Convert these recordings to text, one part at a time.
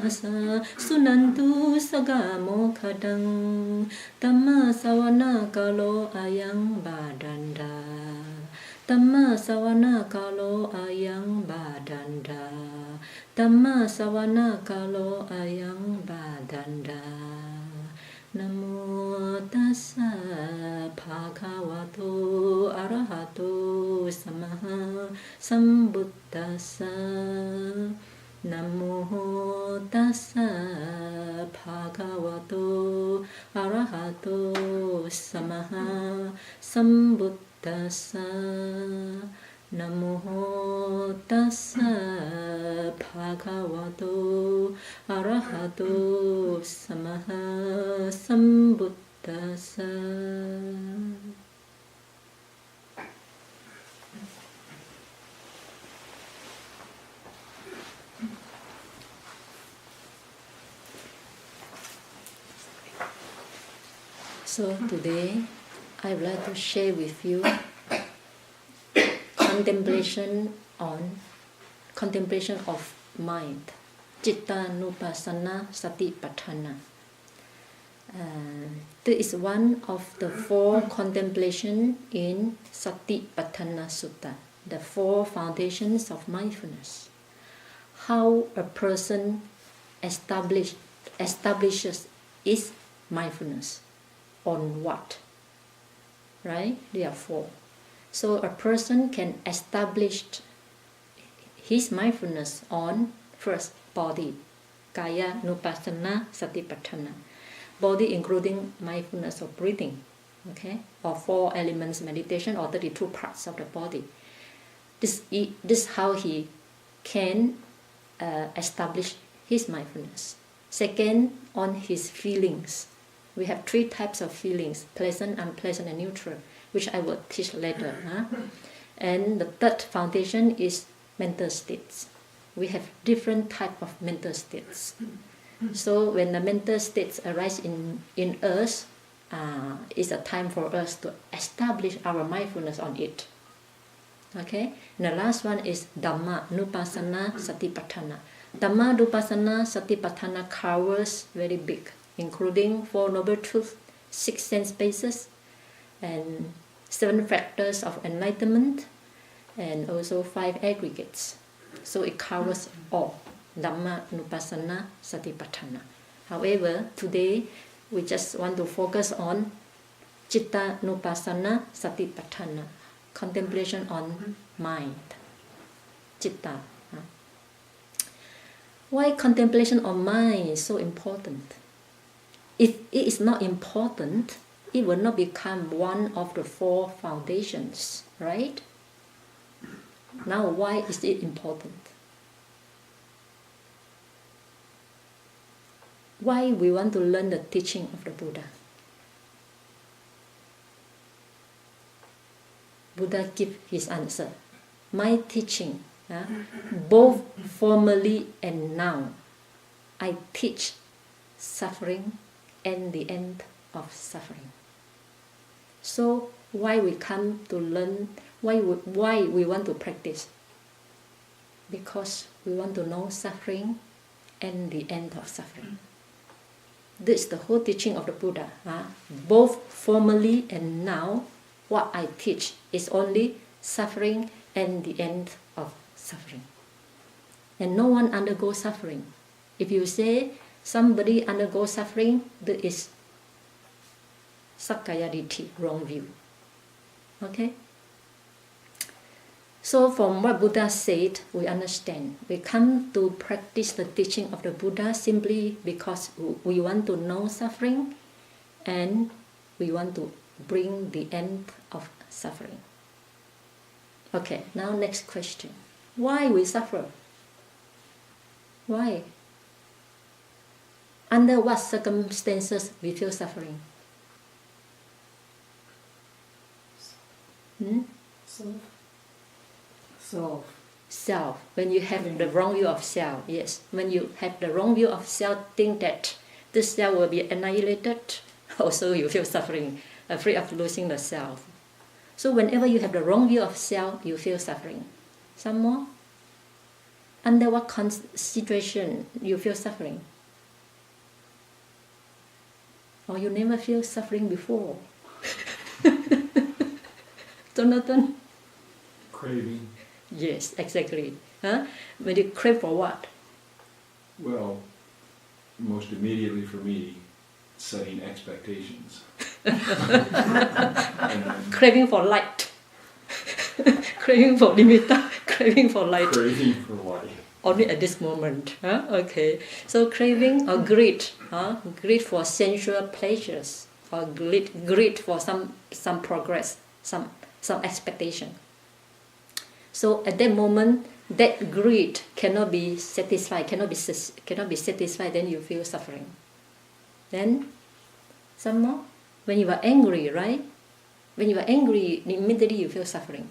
Sasa Sunantu Sagamo Kadang Dhamma Sawana Kalo Ayang Badanda Dhamma Sawana Kalo Ayang Badanda Dhamma Sawana Kalo Ayang Badanda Namo Tassa Bhagavato Arahato Samaha Sambuddhassa Namo Tassa Bhagavato Arahato Samaha Sambuddhassa Namo Tassa Bhagavato Arahato Samaha Sambuddhassa. So today I would like to share with you contemplation of mind, Cittanupassana Satipatthana. This is one of the 4 contemplation in Satipatthana Sutta, the 4 foundations of mindfulness. How a person establishes its mindfulness. On what? Right? There are 4. So a person can establish his mindfulness on first body, Kaya Nupassana Satipatthana. Body including mindfulness of breathing, okay, or 4 elements meditation or 32 parts of the body. This is how he can establish his mindfulness. Second, on his feelings. We have 3 types of feelings, pleasant, unpleasant, and neutral, which I will teach later. And the third foundation is mental states. We have different types of mental states. So when the mental states arise in us, it's a time for us to establish our mindfulness on it. Okay? And the last one is Dhamma Nupassana Satipatthana. Dhamma Nupassana Satipatthana covers very big, including 4 noble truths, 6 sense bases, and 7 factors of enlightenment, and also 5 aggregates. So it covers all, Dhamma Nupassana Satipatthana. However, today we just want to focus on Cittanupassana Satipatthana, contemplation on mind, Citta. Why contemplation on mind is so important? If it is not important, it will not become one of the 4 foundations, right? Now, why is it important? Why we want to learn the teaching of the Buddha? Buddha give his answer. My teaching, both formally and now, I teach suffering and the end of suffering. So why we come to learn, why we want to practice? Because we want to know suffering and the end of suffering. This is the whole teaching of the Buddha. Both formally and now, what I teach is only suffering and the end of suffering. And no one undergoes suffering. If you say somebody undergoes suffering, that is Sakkaya Ditthi, wrong view. Okay? So from what Buddha said, we understand. We come to practice the teaching of the Buddha simply because we want to know suffering and we want to bring the end of suffering. Okay, now next question. Why we suffer? Why? Under what circumstances we feel suffering? Self. When you have the wrong view of self, yes. When you have the wrong view of self, think that this self will be annihilated, also you feel suffering, afraid of losing the self. So whenever you have the wrong view of self, you feel suffering. Some more? Under what situation you feel suffering? Or you never feel suffering before? Jonathan? Craving. Yes, exactly. Huh? When you crave for what? Well, most immediately for me, setting expectations. Craving for light. Craving for limita. Craving for light. Craving for light. Only at this moment. Huh? Okay. So craving or greed. Greed for sensual pleasures. Or greed for some progress. Some expectation. So at that moment, that greed cannot be satisfied, cannot be satisfied, then you feel suffering. Then, some more. When you are angry, right? When you are angry, immediately you feel suffering.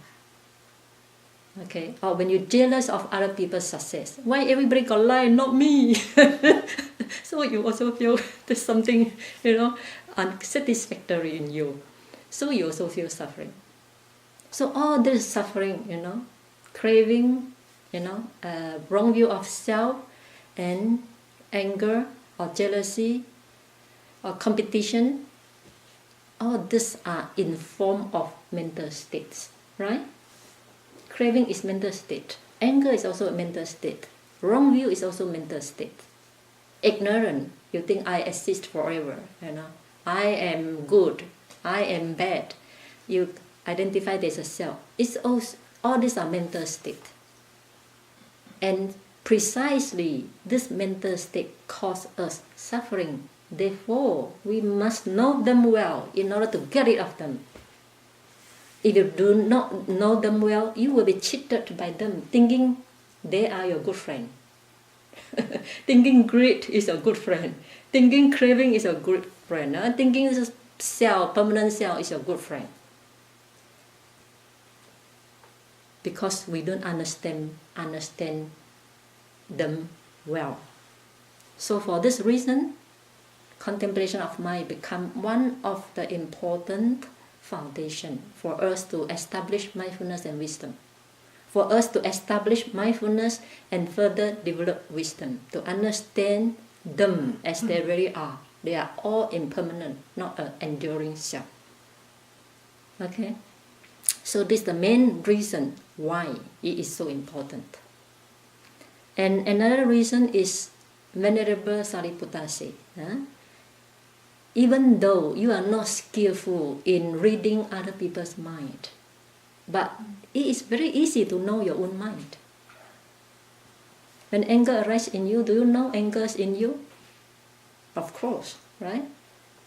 Okay? Or when you're jealous of other people's success. Why everybody got life, not me? So you also feel there's something, unsatisfactory in you. So you also feel suffering. So all this suffering, craving, wrong view of self, and anger or jealousy or competition, all these are in form of mental states, right? Craving is mental state. Anger is also a mental state. Wrong view is also mental state. Ignorant, you think I exist forever, I am good, I am bad. You identify there's a self. It's also, all these are mental state. And precisely this mental state causes us suffering. Therefore, we must know them well in order to get rid of them. If you do not know them well, you will be cheated by them, thinking they are your good friend. Thinking greed is a good friend. Thinking craving is a good friend. Thinking self, permanent self is a good friend. Because we don't understand them well. So for this reason, contemplation of mind become one of the important foundation for us to establish mindfulness and wisdom. For us to establish mindfulness and further develop wisdom, to understand them as they really are. They are all impermanent, not an enduring self. Okay? So this is the main reason why it is so important. And another reason is Venerable Sariputta said, even though you are not skillful in reading other people's mind, but it is very easy to know your own mind. When anger arises in you, do you know anger is in you? Of course, right?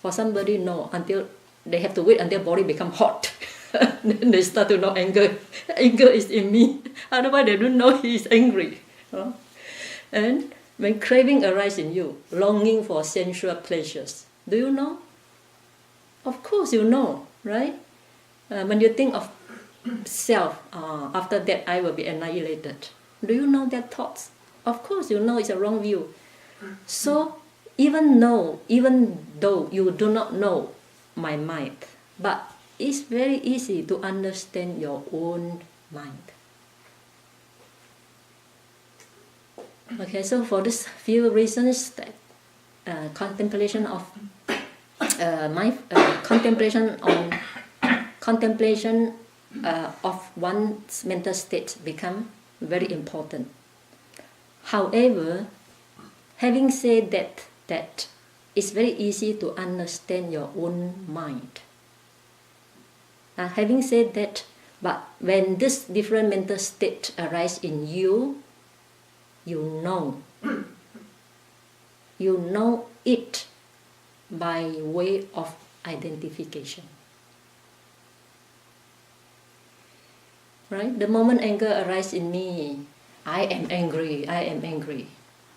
For somebody, no, until they have to wait until body become hot. Then they start to know anger. Anger is in me. Otherwise, they don't know he is angry. And when craving arises in you, longing for sensual pleasures, do you know? Of course you know, right? When you think of self, after that I will be annihilated. Do you know that thoughts? Of course you know it's a wrong view. So even though you do not know my mind, but it's very easy to understand your own mind. Okay, so for these few reasons, that contemplation of of one's mental state become very important. However, having said that it's very easy to understand your own mind. Having said that, but when this different mental state arise in you, you know it by way of identification. Right? The moment anger arises in me, I am angry.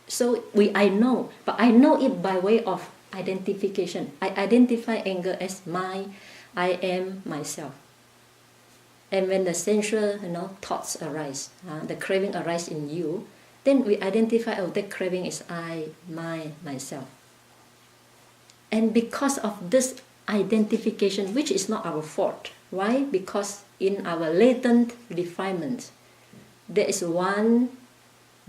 So I know, but I know it by way of identification. I identify anger as I am myself. And when the sensual thoughts arise, the craving arises in you, then we identify, that craving is myself. And because of this identification, which is not our fault. Why? Because in our latent refinement, there is one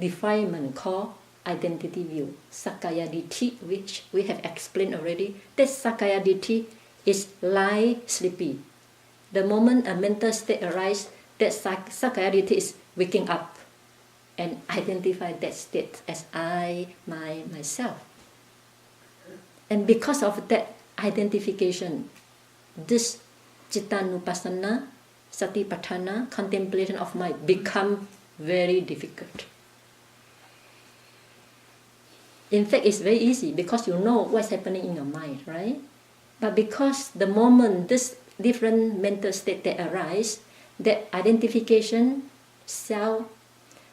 defilement called identity view, Sakaya Ditti, which we have explained already. That Sakaya Ditti is lie sleepy. The moment a mental state arises, that Sakaya Ditti is waking up and identify that state as I, myself. And because of that identification, this Cittanupassana, Satipatthana, contemplation of mind become very difficult. In fact, it's very easy because you know what's happening in your mind, right? But because the moment this different mental state that arise, that identification, self,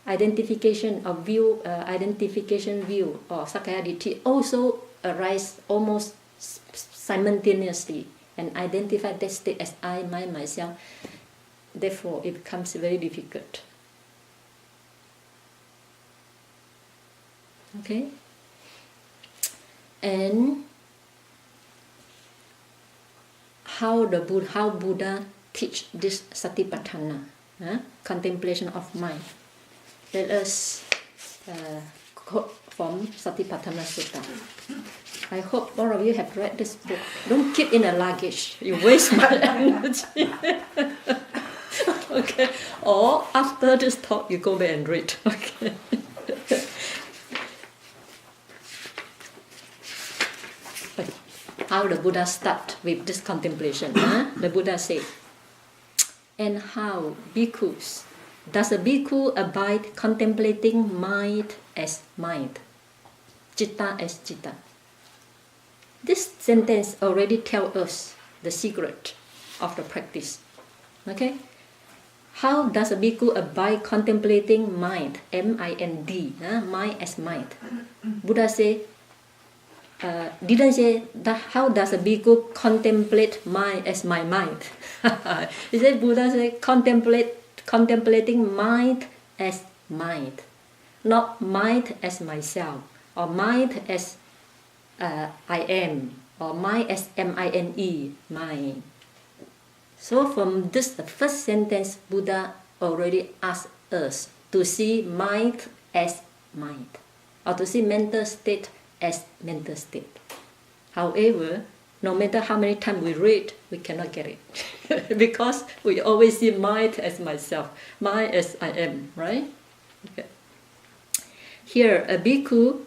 identification of view, identification view or Sakaya Ditti also arise almost simultaneously and identify that state as I, myself. Therefore, it becomes very difficult. Okay? And how Buddha teach this Satipatthana, contemplation of mind. Let us quote from Satipatthana Sutta. I hope all of you have read this book. Don't keep in a luggage. You waste my energy. Okay. Or after this talk, you go back and read. Okay. How the Buddha start with this contemplation? The Buddha said, and how bhikkhus, does a bhikkhu abide contemplating mind as mind, citta as citta? This sentence already tells us the secret of the practice. Okay? How does a bhikkhu abide contemplating mind, M-I-N-D, mind as mind? Buddha said, didn't say that how does a bhikkhu contemplate mind as my mind. He said Buddha said contemplating mind as mind, not mind as myself, or mind as I am, or mind as M-I-N-E, mind. So from this, the first sentence, Buddha already asked us to see mind as mind, or to see mental state as mental state. However, no matter how many times we read, we cannot get it. Because we always see mind as myself, mind as I am, right? Okay. Here, a bhikkhu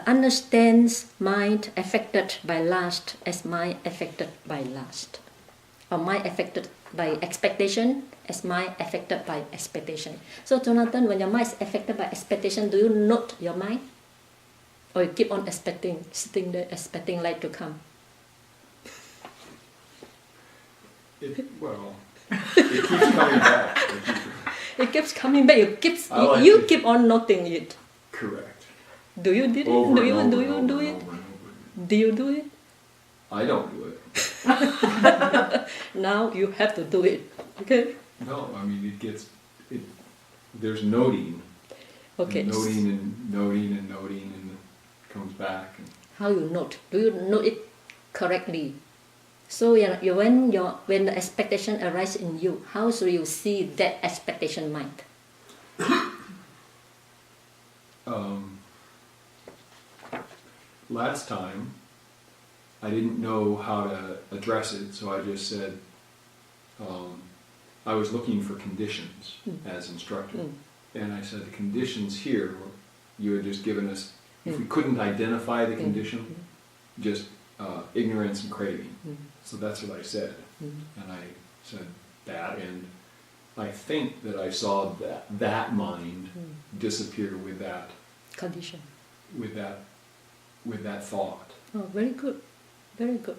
understands mind affected by lust as mind affected by lust, or mind affected by expectation as mind affected by expectation. So Jonathan, when your mind is affected by expectation, do you note your mind? Or you keep on expecting, sitting there expecting light to come? It keeps coming back. It keeps coming back. You keep on noting it. Correct. Do you do it? Over Do and you over do and you over do and it? over and over. Do you do it? I don't do it. Now you have to do it. Okay. No, I mean there's noting. Okay. And noting and it comes back. And how you note? Do you note it correctly? So when the expectation arises in you, how should you see that expectation mind? Last time, I didn't know how to address it, so I just said I was looking for conditions as instructed. And I said the conditions here, you had just given us, if we couldn't identify the condition, just ignorance and craving. So that's what I said. And I said that, and I think that I saw that mind disappear with that condition, with that thought. Oh, very good, very good.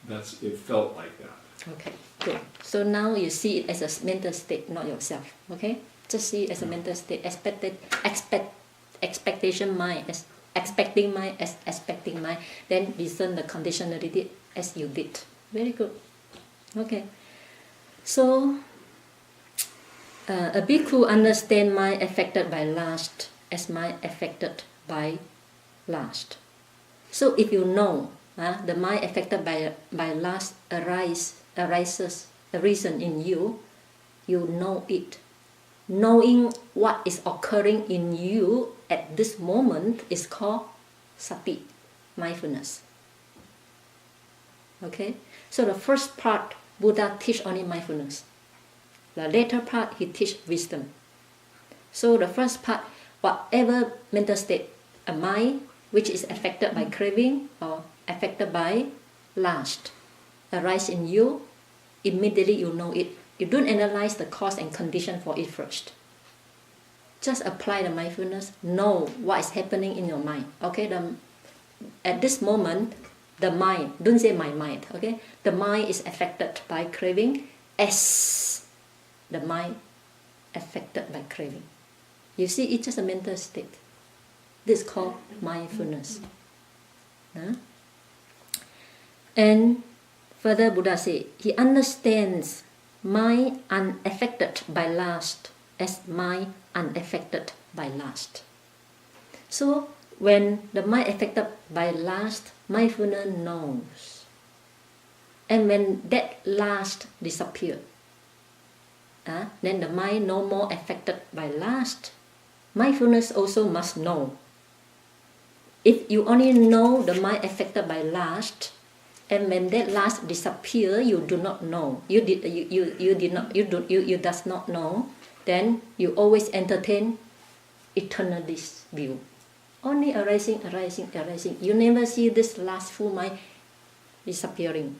It felt like that. Okay, good. So now you see it as a mental state, not yourself. Okay, just see it as a mental state. Expectation mind as expecting mind as expecting mind. Then discern the conditionality as you did. Very good. Okay. So a bhikkhu understand mind affected by lust as mind affected by lust. So if you know the mind affected by lust arises a reason in you, you know it. knowing what is occurring in you at this moment is called sati, mindfulness. Okay? So the first part, Buddha teach only mindfulness. The later part, he teach wisdom. So the first part, whatever mental state, a mind which is affected by craving or affected by lust, arise in you, immediately you know it. You don't analyze the cause and condition for it first. Just apply the mindfulness, know what is happening in your mind. Okay, at this moment, the mind, don't say my mind, okay? The mind is affected by craving as the mind affected by craving. You see, it's just a mental state. This is called mindfulness. Huh? And further, Buddha said, he understands mind unaffected by lust as mind unaffected by lust. So, when the mind affected by lust, mindfulness knows. And when that lust disappears, then the mind no more affected by lust. Mindfulness also must know. If you only know the mind affected by lust, and when that lust disappears, you do not know. You does not know. Then you always entertain eternalist view. Only arising. You never see this lustful mind disappearing.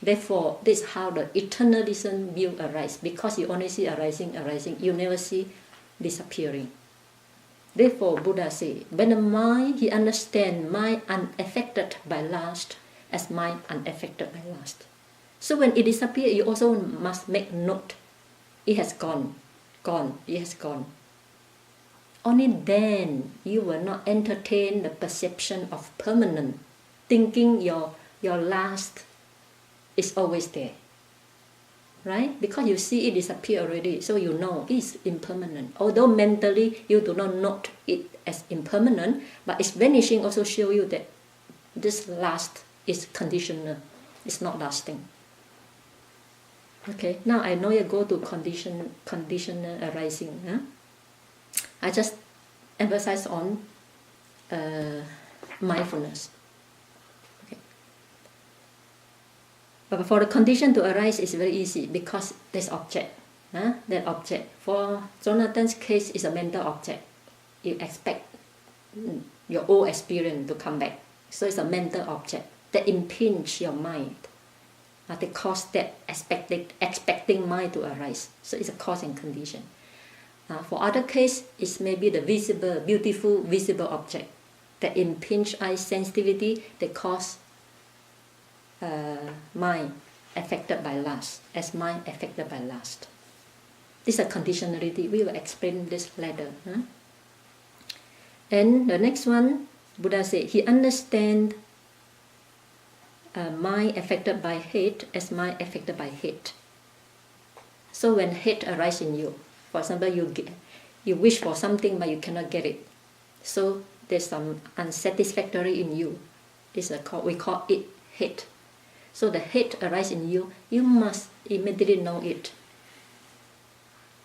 Therefore, this is how the eternalism view arises. Because you only see arising. You never see disappearing. Therefore, Buddha says, when the mind, he understands mind unaffected by lust as mind unaffected by lust. So when it disappears, you also must make note. It has gone. It has gone. Only then you will not entertain the perception of permanent, thinking your lust is always there. Right? Because you see it disappear already, so you know it's impermanent. Although mentally you do not note it as impermanent, but its vanishing also shows you that this lust is conditional. It's not lasting. Okay, now I know you go to conditional arising. Huh? I just emphasize on mindfulness. Okay. But for the condition to arise, it's very easy because there's object. That object. For Jonathan's case, is a mental object. You expect your old experience to come back. So it's a mental object that impinge your mind. They cause that expecting mind to arise. So it's a cause and condition. For other case, it's maybe the visible, beautiful, visible object that impinge eye sensitivity, that cause mind affected by lust, as mind affected by lust. This is a conditionality. We will explain this later. And the next one, Buddha said, he understands mind affected by hate as mind affected by hate. So when hate arises in you, for example, you wish for something but you cannot get it. So there's some unsatisfactory in you. We call it hate. So the hate arises in you, you must immediately know it.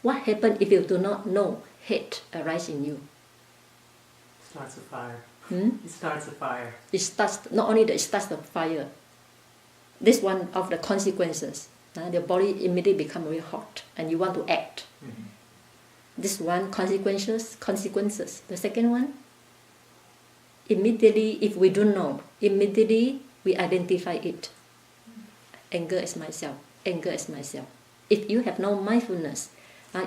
What happens if you do not know hate arises in you? Starts a fire. It starts a fire. It starts, not only that it starts the fire. This one of the consequences. The body immediately becomes very hot and you want to act. This one, consequences. The second one, immediately, if we don't know, immediately we identify it. Anger is myself. If you have no mindfulness,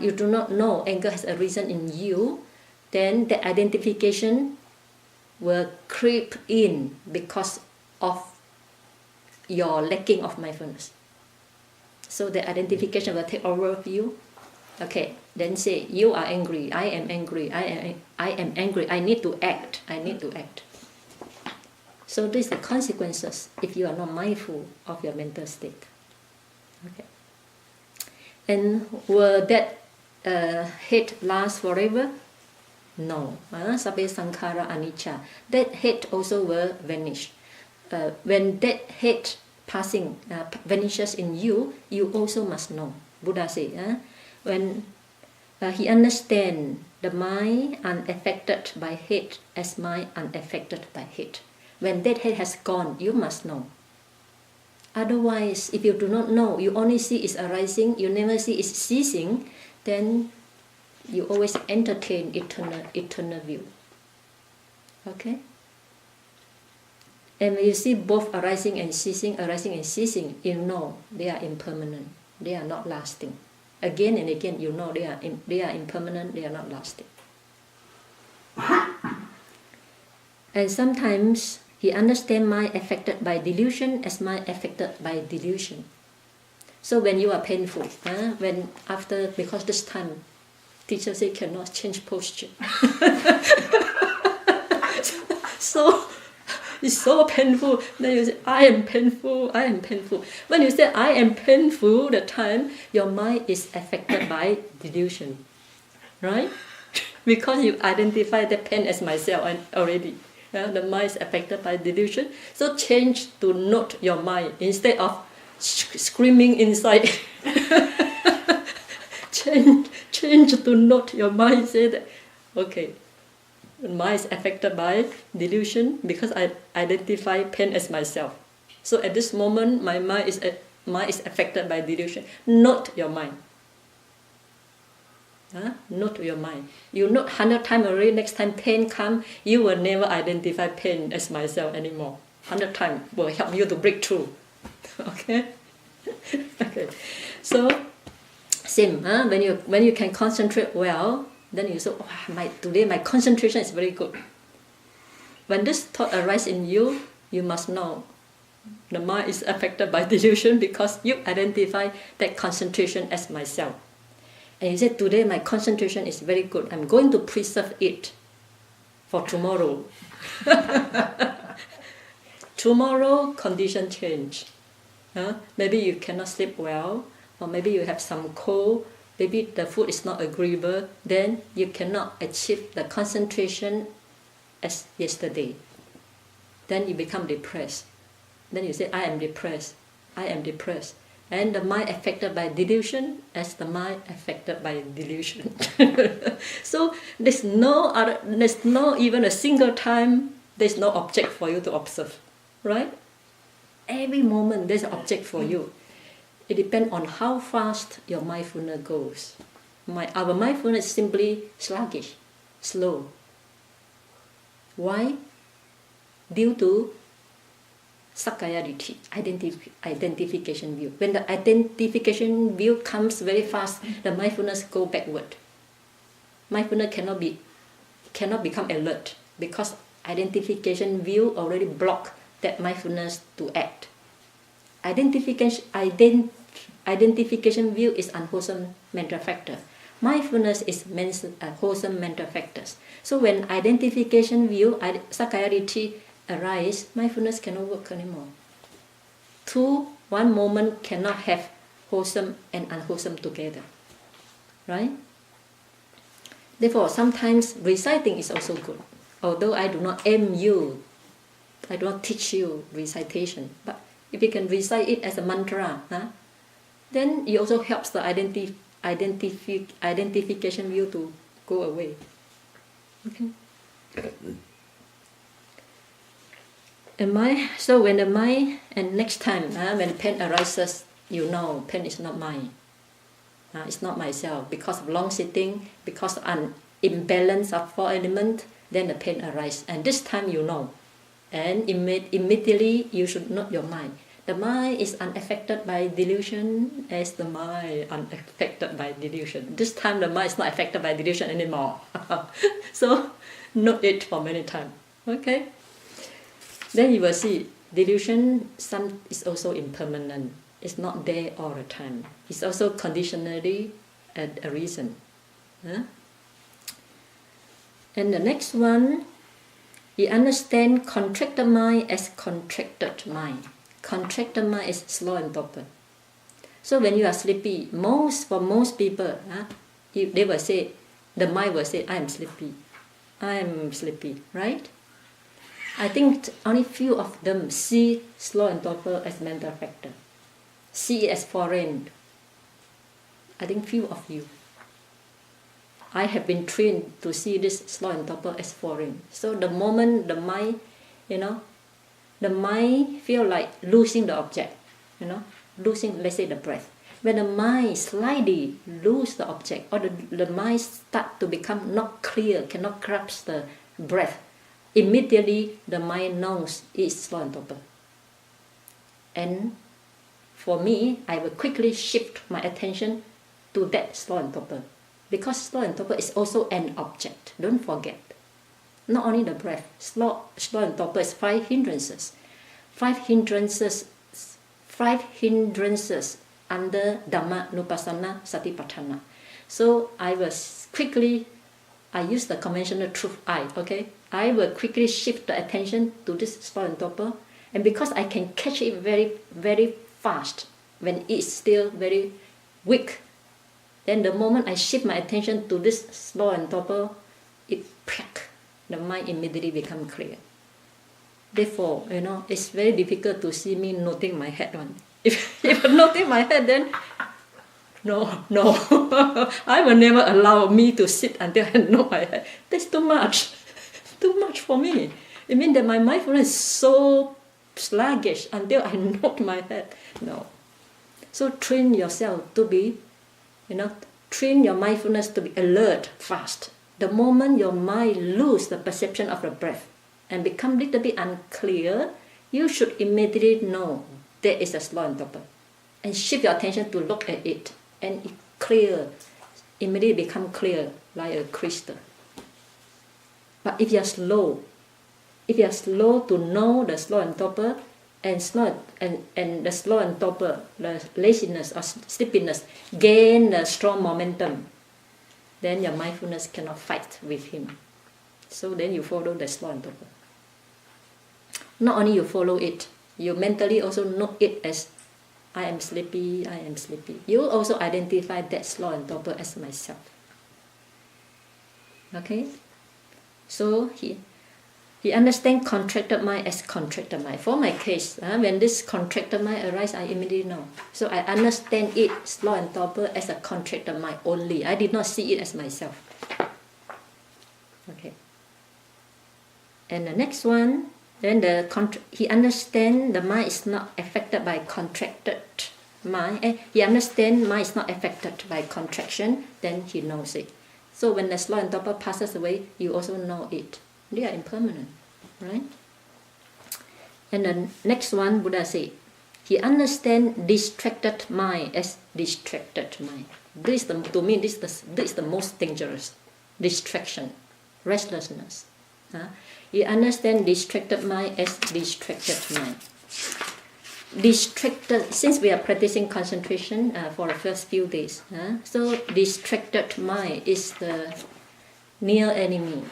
you do not know anger has arisen in you, then the identification will creep in because of your lacking of mindfulness. So the identification will take over of you. Okay, then say, you are angry, I am angry, I am angry, I need to act. So these are the consequences if you are not mindful of your mental state. Okay. And will that hate last forever? No. Sabbe sankhara anicca. That hate also will vanish. When that hate vanishes in you, you also must know. Buddha said, when he understands the mind unaffected by hate as mind unaffected by hate. When that hate has gone, you must know. Otherwise, if you do not know, you only see it's arising, you never see it's ceasing, then you always entertain eternal view. Okay? And when you see both arising and ceasing, you know they are impermanent. They are not lasting. Again and again, you know they are impermanent, they are not lasting. And sometimes he understands mind affected by delusion as mind affected by delusion. So when you are painful, because this time, teacher say cannot change posture. So it's so painful. Then you say, I am painful. When you say I am painful, the time your mind is affected by delusion, right? Because you identify the pain as myself already. The mind is affected by delusion. So change to note your mind instead of screaming inside. change to note your mind. Say that, okay, the mind is affected by delusion because I identify pain as myself. So at this moment, my mind is affected by delusion. Note your mind. Note your mind. You note 100 times already, next time pain comes, you will never identify pain as myself anymore. 100 times will help you to break through. Okay? Okay. So, same. When you can concentrate well, then you say, today my concentration is very good. When this thought arises in you, you must know the mind is affected by delusion because you identify that concentration as myself. And you say, today my concentration is very good. I'm going to preserve it for tomorrow. Tomorrow, condition change. Maybe you cannot sleep well, or maybe you have some cold, maybe the food is not agreeable, then you cannot achieve the concentration as yesterday. Then you become depressed. Then you say, I am depressed. And the mind affected by delusion as the mind affected by delusion. So there's no even a single time, there's no object for you to observe, right? Every moment there's an object for you. It depends on how fast your mindfulness goes. Our mindfulness is simply sluggish, slow. Why? Due to Sakayaditi, identification view. When the identification view comes very fast, the mindfulness go backward. Mindfulness cannot become alert because identification view already block that mindfulness to act. Identification view is unwholesome mental factor. Mindfulness is wholesome mental factors. So when identification view, Sakayaditi arise, mindfulness cannot work anymore. One moment cannot have wholesome and unwholesome together. Right? Therefore, sometimes reciting is also good. Although I do not aim you, I do not teach you recitation, but if you can recite it as a mantra, then it also helps the identification view to go away. Okay. So when the mind, and next time when pain arises, you know pain is not mine. It's not myself. Because of long sitting, because of an imbalance of four elements, then the pain arises. And this time you know. And immediately you should note your mind. The mind is unaffected by delusion as the mind unaffected by delusion. This time the mind is not affected by delusion anymore. So note it for many times. Okay? Then you will see delusion is also impermanent. It's not there all the time. It's also conditionally a reason. And the next one, you understand contracted mind as contracted mind. Contracted mind is slow and proper. So when you are sleepy, for most people, they will say, the mind will say, I am sleepy, right? I think only few of them see slow and torpor as mental factor. See it as foreign. I think few of you. I have been trained to see this slow and torpor as foreign. So the moment the mind, the mind feel like losing the object, losing, let's say, the breath. When the mind slightly lose the object, or the mind start to become not clear, cannot grasp the breath, immediately the mind knows it's slow and torpor. And for me, I will quickly shift my attention to that slow and torpor. Because slow and torpor is also an object, don't forget. Not only the breath, slow and torpor is 5 hindrances. 5 hindrances under Dhamma, Nupassana, Satipatthana. So I use the conventional truth eye, okay? I will quickly shift the attention to this slow and torpor, and because I can catch it very, very fast when it's still very weak, then the moment I shift my attention to this slow and torpor, the mind immediately becomes clear. Therefore, it's very difficult to see me noting my head. If I'm noting my head, then no, I will never allow me to sit until I note my head. That's too much for me. It means that my mindfulness is so sluggish until I note my head. No. So train yourself to be, train your mindfulness to be alert fast. The moment your mind loses the perception of the breath and become a little bit unclear, you should immediately know there is a slow and torpor, and shift your attention to look at it, and it immediately become clear like a crystal. But if you are slow to know the slow and torpor, and the slow and torpor, the laziness or sleepiness, gain a strong momentum, then your mindfulness cannot fight with him. So then you follow the slow and torpor. Not only you follow it, you mentally also note it as I am sleepy. You also identify that slow and torpor as myself. Okay? So he understands contracted mind as contracted mind. For my case, when this contracted mind arises, I immediately know. So I understand it, slow and torpor, as a contracted mind only. I did not see it as myself. Okay. And the next one, then he understands the mind is not affected by contracted mind. He understands mind is not affected by contraction, then he knows it. So when the slow and torpor passes away, you also know it. They are impermanent, right? And the next one, Buddha said, he understands distracted mind as distracted mind. To me, this is the most dangerous. Distraction, restlessness. He understands distracted mind as distracted mind. Distracted, since we are practicing concentration for the first few days, so distracted mind is the near enemy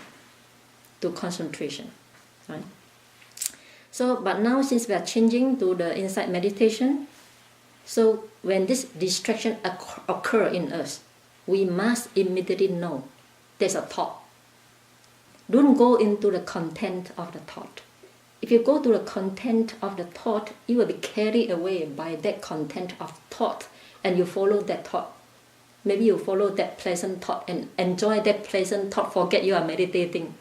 to concentration, right? So, but now since we are changing to the insight meditation, so when this distraction occur in us, we must immediately know there's a thought. Don't go into the content of the thought. If you go to the content of the thought, you will be carried away by that content of thought, and you follow that thought. Maybe you follow that pleasant thought and enjoy that pleasant thought, forget you are meditating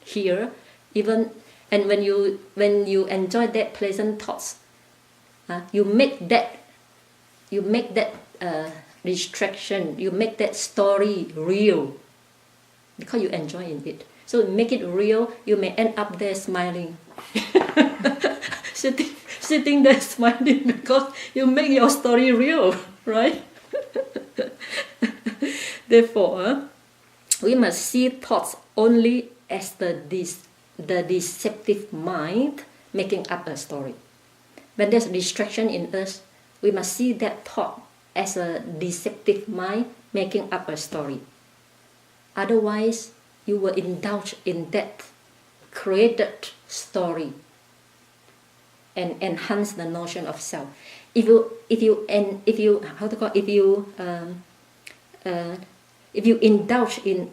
here. And when you enjoy that pleasant thoughts, you make that distraction, you make that story real because you enjoy it. So make it real, you may end up there smiling. sitting there smiling because you make your story real, right? Therefore, we must see thoughts only as the deceptive mind making up a story. When there's distraction in us, we must see that thought as a deceptive mind making up a story. Otherwise, you will indulge in that created story and enhance the notion of self. If you indulge in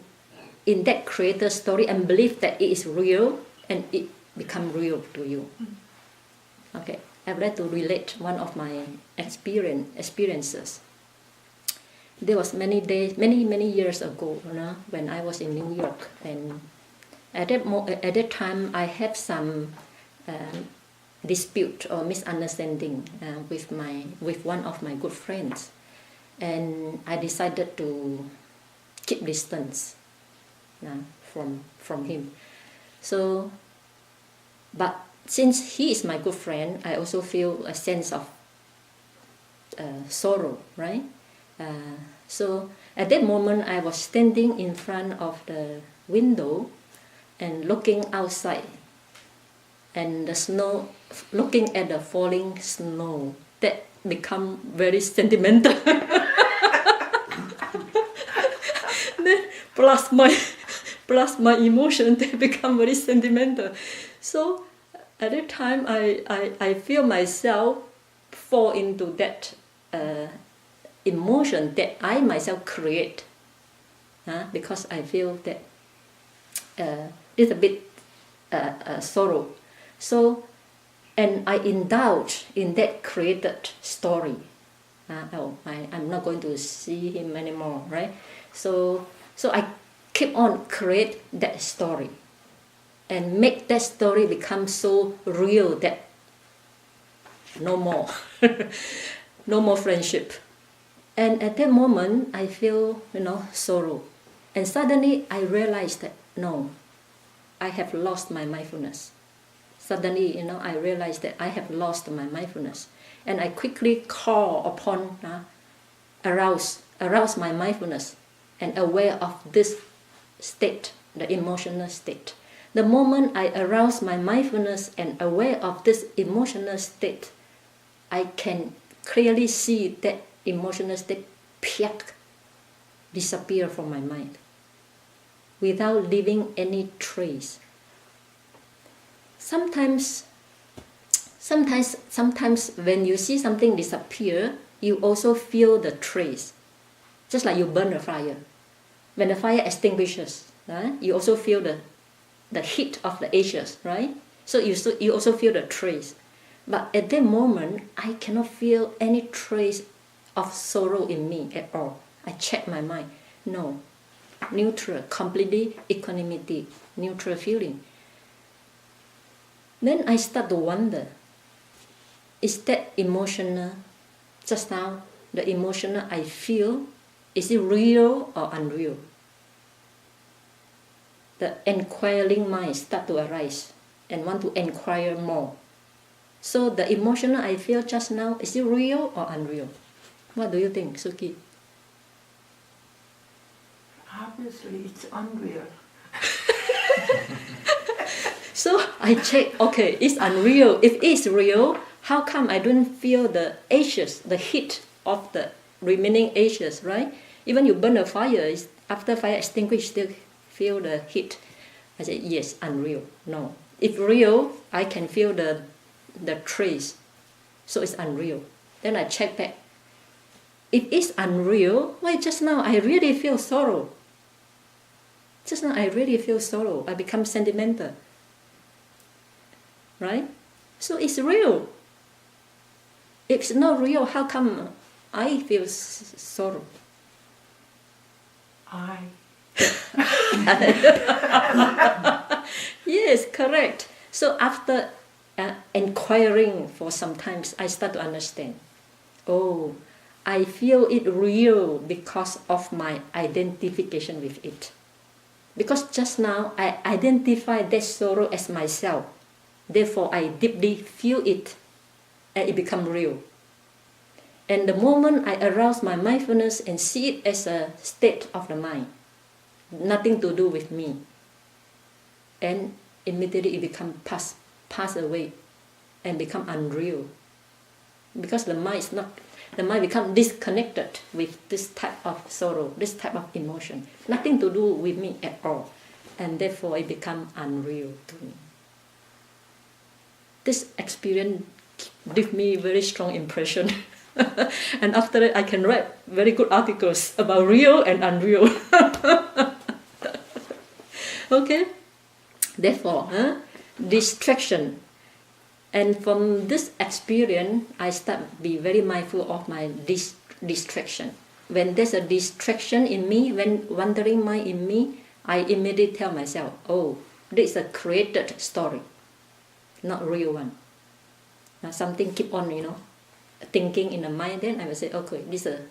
that created story and believe that it is real, and it become real to you. Okay, I'd like to relate one of my experiences. there was many days, many years ago, when I was in New York, and at that time I had some dispute or misunderstanding with one of my good friends, and I decided to keep distance from him. So, but since he is my good friend, I also feel a sense of sorrow, right? So at that moment, I was standing in front of the window and looking outside, and the snow, looking at the falling snow. That become very sentimental. Then plus my emotion, they become very sentimental. So at that time, I feel myself fall into that emotion that I myself create, because I feel that it's a bit sorrow. So, and I indulge in that created story. I'm not going to see him anymore, right? So I keep on create that story, and make that story become so real that no more, no more friendship. And at that moment, I feel, sorrow. And suddenly I realized that, no, I have lost my mindfulness. Suddenly, I realized that I have lost my mindfulness. And I quickly call upon, arouse my mindfulness and aware of this state, the emotional state. The moment I arouse my mindfulness and aware of this emotional state, I can clearly see that emotional state disappear from my mind without leaving any trace. Sometimes when you see something disappear, you also feel the trace. Just like you burn a fire. When the fire extinguishes, right, you also feel the heat of the ashes, right? So you also feel the trace. But at that moment, I cannot feel any trace of sorrow in me at all. I check my mind. No. Neutral, completely equanimity, neutral feeling. Then I start to wonder, is that emotional, just now, the emotional I feel, is it real or unreal? The inquiring mind start to arise and want to inquire more. So the emotional I feel just now, is it real or unreal? What do you think, Suki? Obviously, it's unreal. So I check, okay, it's unreal. If it's real, how come I don't feel the ashes, the heat of the remaining ashes, right? Even you burn a fire, after fire extinguished, still feel the heat. I said, yes, unreal. No. If real, I can feel the trace. So it's unreal. Then I check back. If it's unreal, why just now I really feel sorrow? Just now I really feel sorrow. I become sentimental. Right? So it's real. If it's not real, how come I feel sorrow? Yes, correct. So after inquiring for some time, I start to understand. Oh, I feel it real because of my identification with it. Because just now I identify that sorrow as myself. Therefore, I deeply feel it and it becomes real. And the moment I arouse my mindfulness and see it as a state of the mind, nothing to do with me, and immediately it becomes pass away and become unreal. Because the mind becomes disconnected with this type of sorrow, this type of emotion. Nothing to do with me at all. And therefore it becomes unreal to me. This experience gives me very strong impression. And after that I can write very good articles about real and unreal. Okay? Therefore, distraction. And from this experience, I start to be very mindful of my distraction. when there's a distraction in me, when wandering mind in me, I immediately tell myself, oh, this is a created story, not real one. Now something keep on, thinking in the mind, then I will say, okay, this is a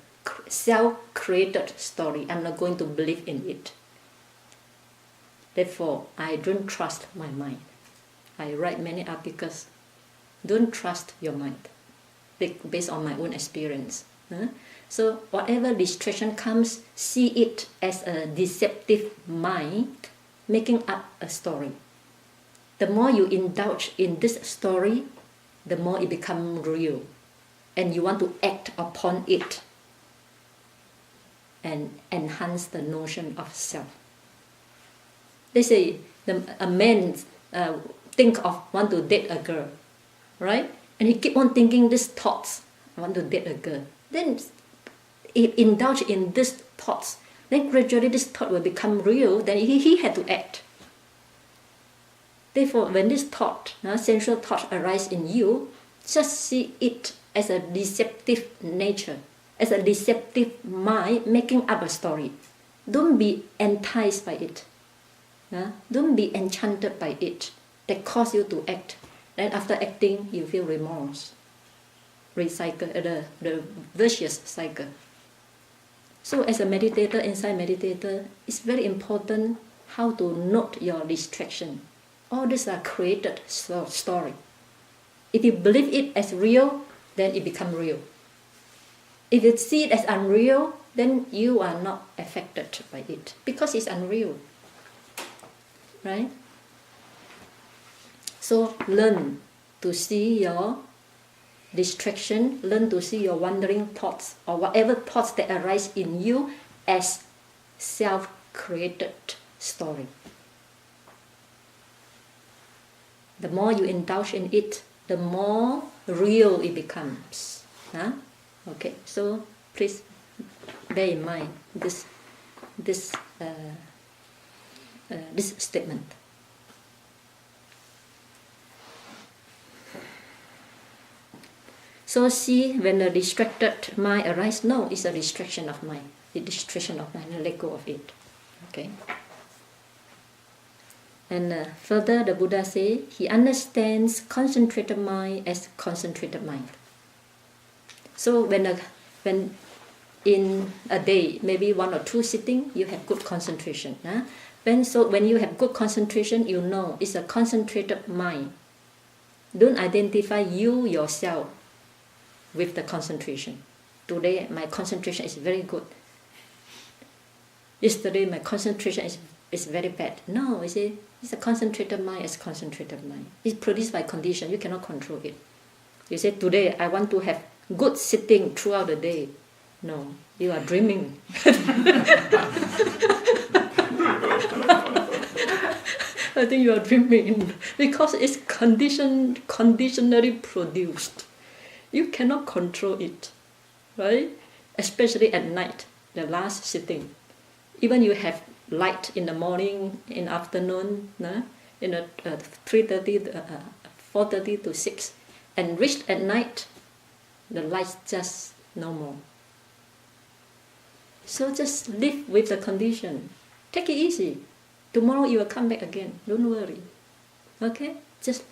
self-created story. I'm not going to believe in it. Therefore, I don't trust my mind. I write many articles. Don't trust your mind, based on my own experience. So whatever distraction comes, see it as a deceptive mind making up a story. The more you indulge in this story, the more it becomes real. And you want to act upon it and enhance the notion of self. They say a man want to date a girl, right? And he keep on thinking these thoughts, I want to date a girl. Then he indulge in these thoughts. Then gradually this thought will become real. Then he had to act. Therefore, when this thought, sensual thought arise in you, just see it as a deceptive nature, as a deceptive mind making up a story. Don't be enticed by it. Don't be enchanted by it. That cause you to act. Then after acting, you feel remorse. Recycle the vicious cycle. So as a meditator, inside meditator, it's very important how to note your distraction. All these are created story. If you believe it as real, then it becomes real. If you see it as unreal, then you are not affected by it because it's unreal. Right? So learn to see your distraction, learn to see your wandering thoughts or whatever thoughts that arise in you as self-created story. The more you indulge in it, the more real it becomes. Okay, so please bear in mind this statement. So see when the distracted mind arises, no, it's a distraction of mind. The distraction of mind, let go of it. Okay. And further, the Buddha says he understands concentrated mind as concentrated mind. So when in a day, maybe 1 or 2 sitting, you have good concentration. When you have good concentration, you know it's a concentrated mind. Don't identify you yourself with the concentration. Today my concentration is very good. Yesterday my concentration is very bad. No, you see, it's a concentrated mind as concentrated mind. It's produced by condition. You cannot control it. You say, today I want to have good sitting throughout the day. No, you are dreaming. I think you are dreaming because it's conditionally produced. You cannot control it, right? Especially at night, the last sitting. Even you have light in the morning, in afternoon, in 3:30, 4:30 to 6, and reached at night, the light's just no more. So just live with the condition. Take it easy. Tomorrow you will come back again. Don't worry. Okay? Just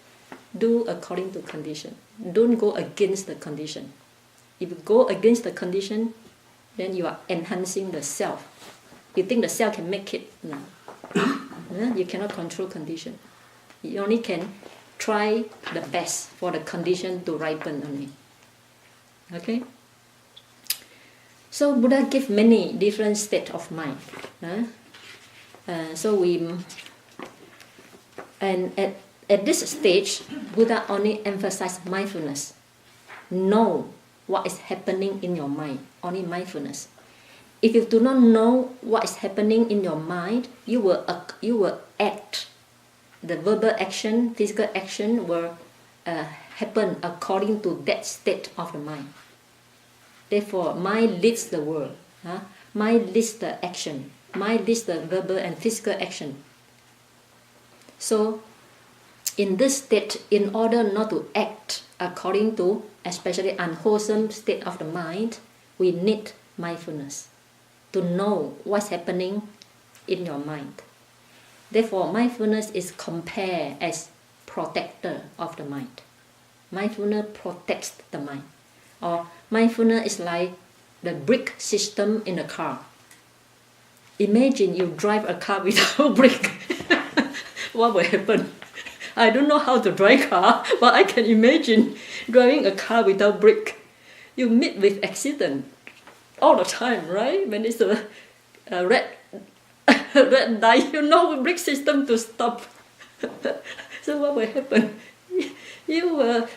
do according to condition. Don't go against the condition. If you go against the condition, then you are enhancing the self. You think the self can make it? No. You cannot control condition. You only can try the best for the condition to ripen only. Okay? So Buddha gave many different states of mind. At this stage, Buddha only emphasized mindfulness. Know what is happening in your mind, only mindfulness. If you do not know what is happening in your mind, you will act. The verbal action, physical action will happen according to that state of the mind. Therefore, mind leads the world. Mind leads the action. Mind leads the verbal and physical action. So, in this state, in order not to act according to especially unwholesome state of the mind, we need mindfulness, to know what's happening in your mind. Therefore, mindfulness is compared as protector of the mind. Mindfulness protects the mind. Or mindfulness is like the brake system in a car. Imagine you drive a car without brake. What will happen? I don't know how to drive car, but I can imagine driving a car without brake. You meet with accident all the time, right? When it's a red red light, you know brake system to stop. So what will happen? You will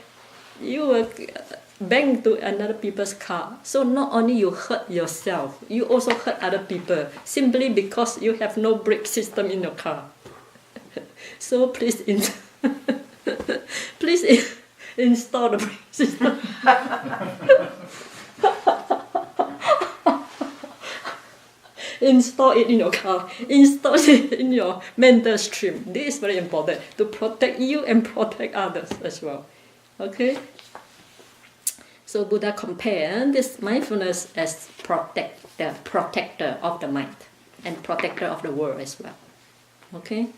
bang to another people's car. So not only you hurt yourself, you also hurt other people simply because you have no brake system in your car. So please install the brake system. Install it in your car. Install it in your mental stream. This is very important to protect you and protect others as well. Okay? So Buddha compared this mindfulness as protector of the mind and protector of the world as well. Okay?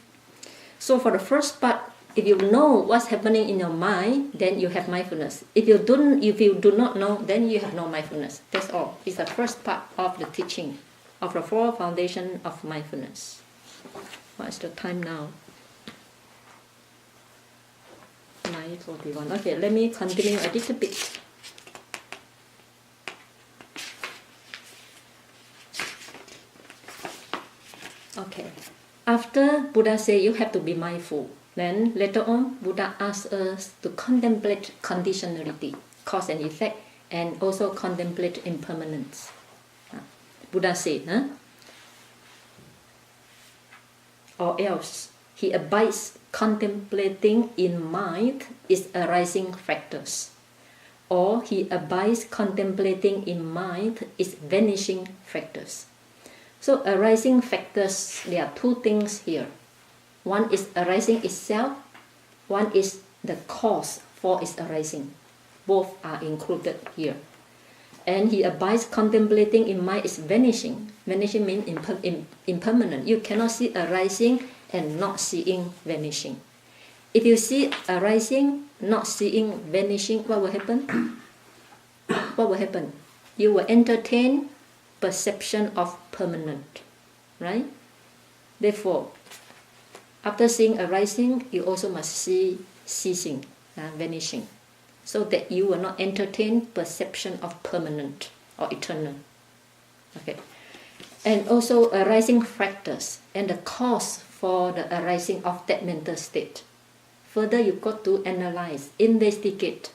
So for the first part, if you know what's happening in your mind, then you have mindfulness. If you do not know, then you have no mindfulness. That's all. It's the first part of the teaching of the four foundations of mindfulness. What is the time now? 9:41. Okay, let me continue a little bit. Okay. After Buddha said you have to be mindful, then later on Buddha asks us to contemplate conditionality, cause and effect, and also contemplate impermanence. Buddha said, or else he abides contemplating in mind its arising factors, or he abides contemplating in mind its vanishing factors. So arising factors, there are two things here. One is arising itself, one is the cause for its arising. Both are included here. And he abides contemplating in mind its vanishing. Vanishing means impermanent. You cannot see arising and not seeing vanishing. If you see arising, not seeing vanishing, what will happen? What will happen? You will entertain perception of permanent, right? Therefore, after seeing arising, you also must see ceasing, vanishing, so that you will not entertain perception of permanent or eternal. Okay, and also arising factors and the cause for the arising of that mental state. Further, you got to analyze, investigate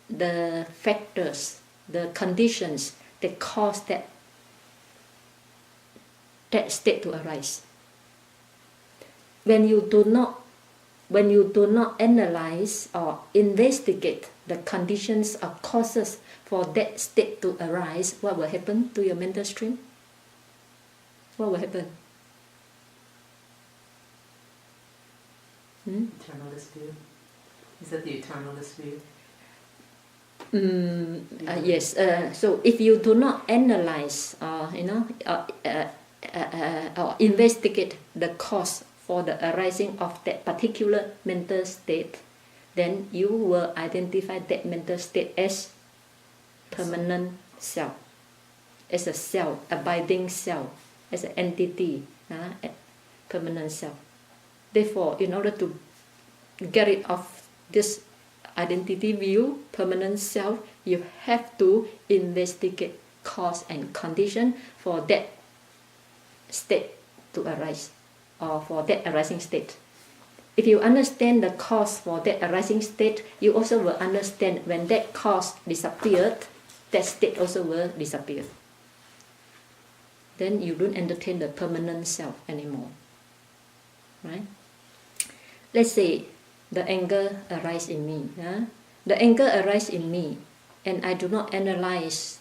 the factors, the conditions that cause that state to arise. When you do not analyze or investigate the conditions or causes for that state to arise, what will happen to your mental stream? What will happen? Eternalist view. Is that the eternalist view? Yes. So if you do not analyze, or investigate the cause for the arising of that particular mental state, then you will identify that mental state as permanent self, as a self, abiding self, as an entity, permanent self. Therefore, in order to get rid of this identity view, permanent self, you have to investigate cause and condition for that state to arise, or for that arising state. If you understand the cause for that arising state, you also will understand when that cause disappeared, that state also will disappear. Then you don't entertain the permanent self anymore. Right? Let's say the anger arises in me. The anger arises in me, and I do not analyze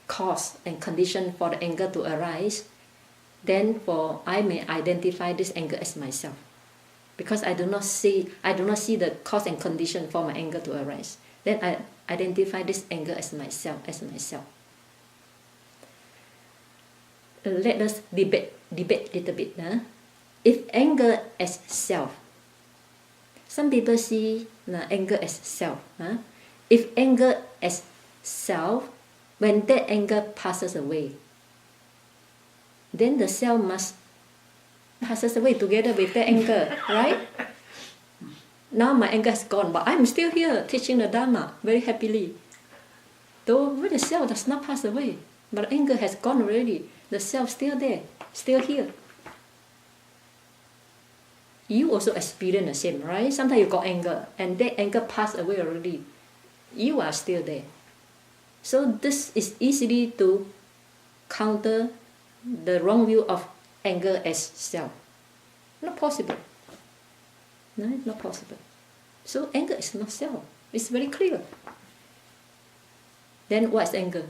cause and condition for the anger to arise. Then I may identify this anger as myself, because I do not see the cause and condition for my anger to arise. Then I identify this anger as myself. let us debate a little bit. If anger as self, some people see anger as self. If anger as self, when that anger passes away, then the self must passes away together with the anger, right? Now my anger is gone, but I'm still here teaching the Dhamma very happily. Though the self does not pass away, but anger has gone already. The self still there, still here. You also experience the same, right? Sometimes you got anger, and that anger passed away already. You are still there. So this is easily to counter the wrong view of anger as self. Not possible. No, it's not possible. So anger is not self. It's very clear. Then what's anger?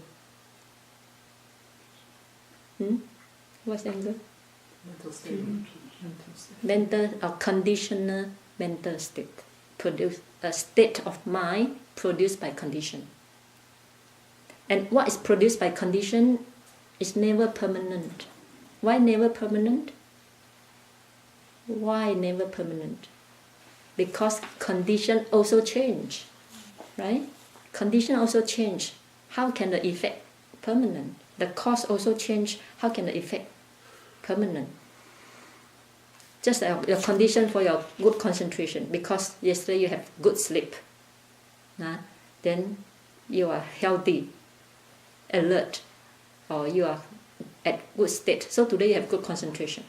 What's anger? Mental state. Mental or conditional mental state. Produce a state of mind produced by condition. And what is produced by condition is never permanent. Why never permanent? Why never permanent? Because condition also change, right? Condition also change. How can the effect permanent? The cause also change. How can the effect permanent? Just your condition for your good concentration. Because yesterday you have good sleep, then you are healthy, alert, or you are at good state. So today you have good concentration.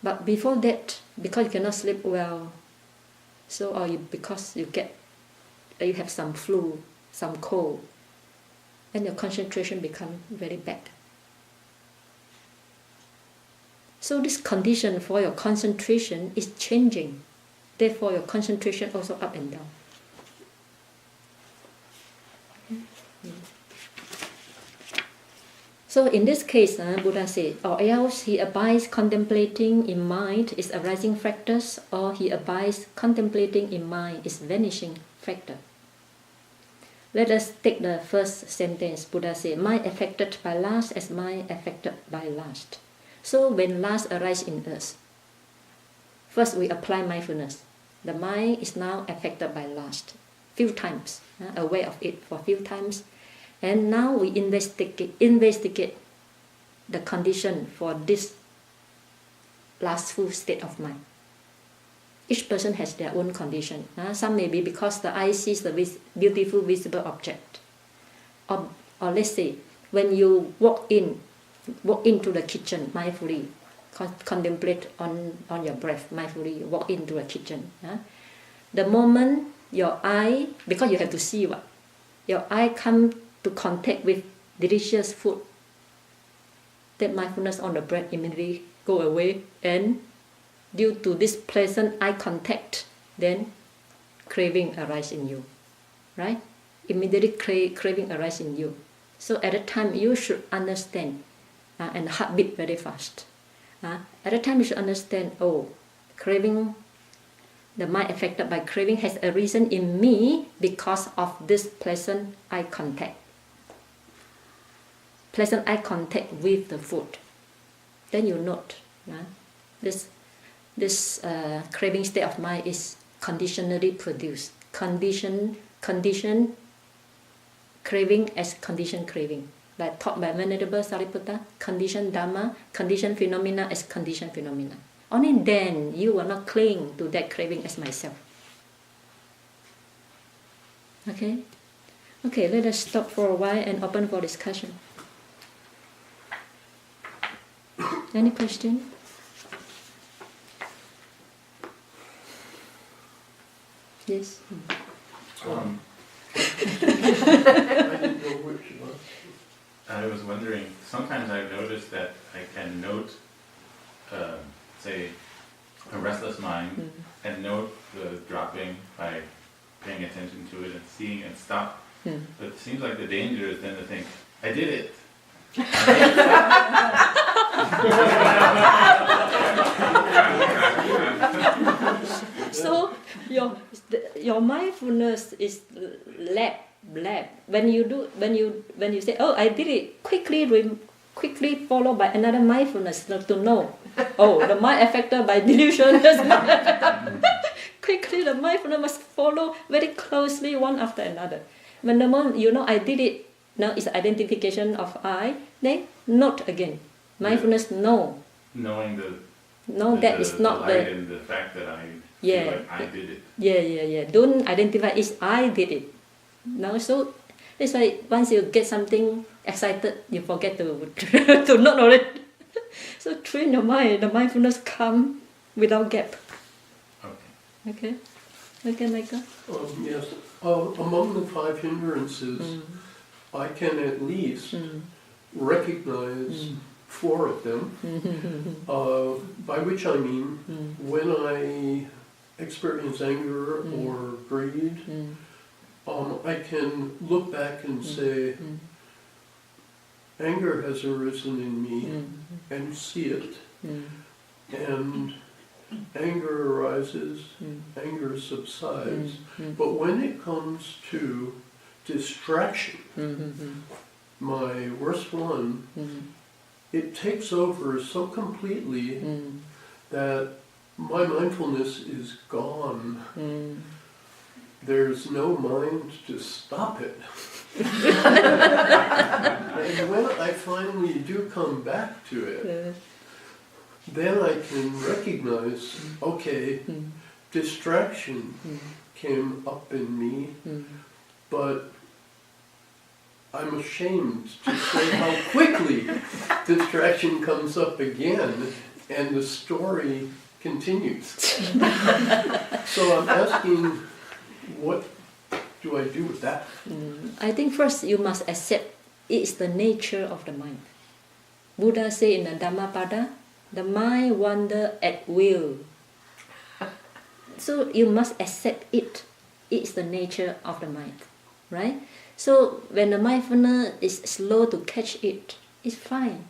But before that, because you cannot sleep well, because you have some flu, some cold, and your concentration becomes very bad. So this condition for your concentration is changing. Therefore, your concentration also up and down. So in this case, Buddha said, or else he abides contemplating in mind is arising factors, or he abides contemplating in mind is vanishing factor. Let us take the first sentence. Buddha said, mind affected by lust as mind affected by lust. So when lust arises in us, first we apply mindfulness. The mind is now affected by lust. Few times, aware of it for few times. And now we investigate the condition for this lustful state of mind. Each person has their own condition. Some may be because the eye sees the beautiful visible object. Or let's say, when you walk into the kitchen mindfully, contemplate on your breath mindfully, walk into the kitchen. The moment your eye, because you have to see what, your eye comes to contact with delicious food, that mindfulness on the breath immediately go away, and due to this pleasant eye contact, then craving arises in you, right? Immediately craving arises in you. So at that time you should understand, and heartbeat very fast. At that time you should understand, craving, the mind affected by craving has arisen in me because of this pleasant eye contact. Pleasant eye contact with the food. Then you note this craving state of mind is conditionally produced. Condition craving as conditioned craving. Like taught by Venerable Sariputta, conditioned Dhamma, conditioned phenomena as conditioned phenomena. Only then you will not cling to that craving as myself. Okay, let us stop for a while and open for discussion. Any question? Yes. I was wondering, sometimes I've noticed that I can note, say, a restless mind, and note the dropping by paying attention to it and seeing it stop. But it seems like the danger is then to think, I did it. So your mindfulness is led blab. When you say, oh, I did it, quickly followed by another mindfulness to know. Oh, the mind affected by delusion. Quickly, the mindfulness must follow very closely one after another. When the moment you know I did it, now it's identification of I, then note again. Mindfulness know. Knowing that is not the light and the fact that I feel like I did it. Yeah. Don't identify it's I did it. Now, so it's like once you get something excited, you forget to not know it. So train your mind. The mindfulness come without gap. Okay, Michael. Yes. Among the 5 hindrances, I can at least recognize 4 of them, by which I mean when I experience anger or greed, I can look back and say, anger has arisen in me, and see it, and anger arises, anger subsides, but when it comes to distraction, my worst one, it takes over so completely that my mindfulness is gone. There's no mind to stop it. And when I finally do come back to it, then I can recognize, okay, distraction came up in me, but I'm ashamed to say how quickly distraction comes up again and the story continues. So I'm asking, what do I do with that? I think first you must accept it's the nature of the mind. Buddha say in the Dhammapada, the mind wander at will. So you must accept it. It's the nature of the mind, right? So when the mindfulness is slow to catch it, it's fine.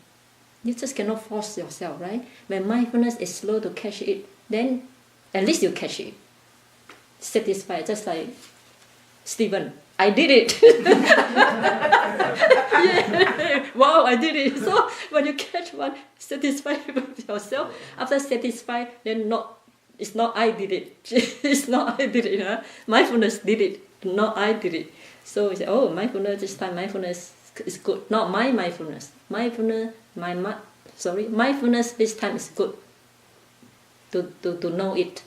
You just cannot force yourself, right? When mindfulness is slow to catch it, then at least you catch it. Satisfied, just like Stephen, I did it. Yeah. Wow, I did it. So when you catch one, satisfied with yourself. After satisfied, then it's not I did it. It's not I did it. Huh? Mindfulness did it, not I did it. So we say, oh, mindfulness this time, mindfulness is good. Not my mindfulness. Mindfulness this time is good. To know it.